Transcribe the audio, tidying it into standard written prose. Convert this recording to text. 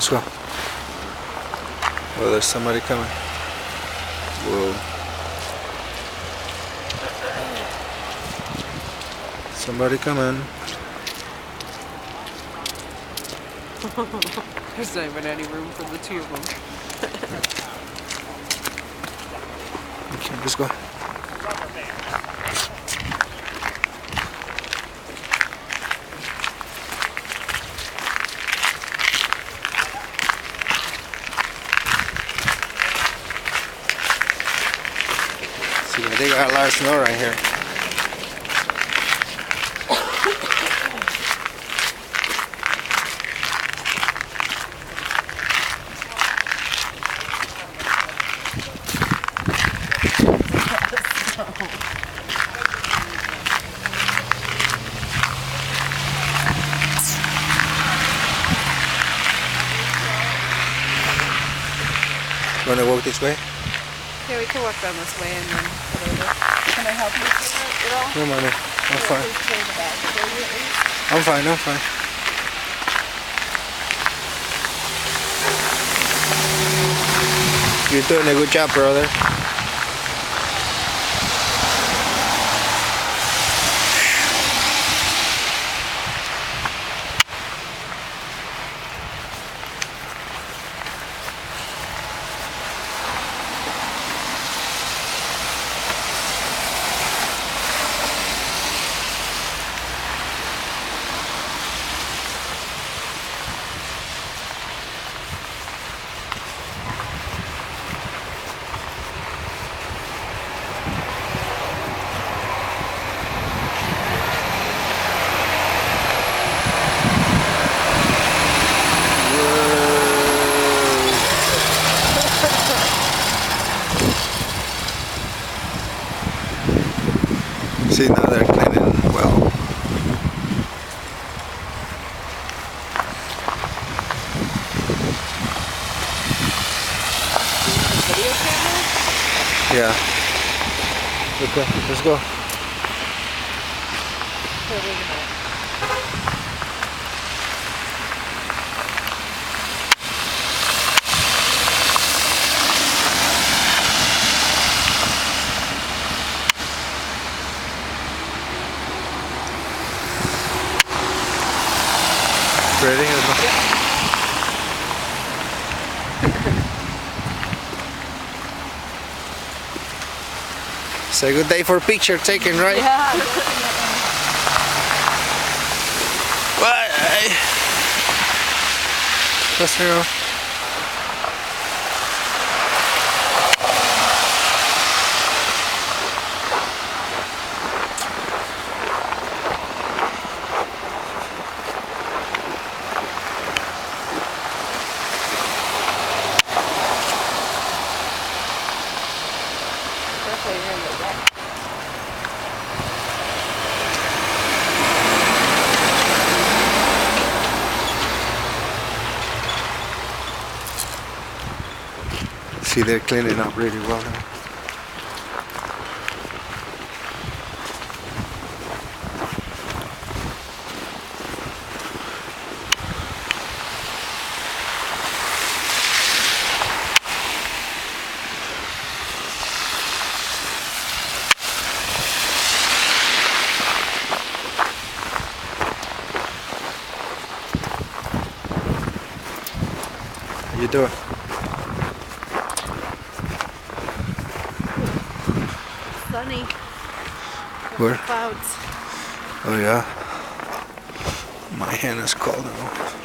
Let's go. Oh, there's somebody coming. Whoa. Somebody coming. There's not even any room for the two of them. Okay, let's go. See, they got a lot of snow right here. Want to walk this way? Yeah, we can walk down this way and then head over. Can I help you at all? No, mommy. I'm fine. Please carry the bag for you, at least. I'm fine. I'm fine. You're doing a good job, brother. See, now they're cleaning well. Video camera? Yeah. Okay, let's go. Wait a minute. Ready? Let's go. It's a good day for picture taking, right? Yeah. What? Let's go. See, they're cleaning up really well now. How you doing? Sunny. Where? Clouds. Oh yeah. My hand is cold now.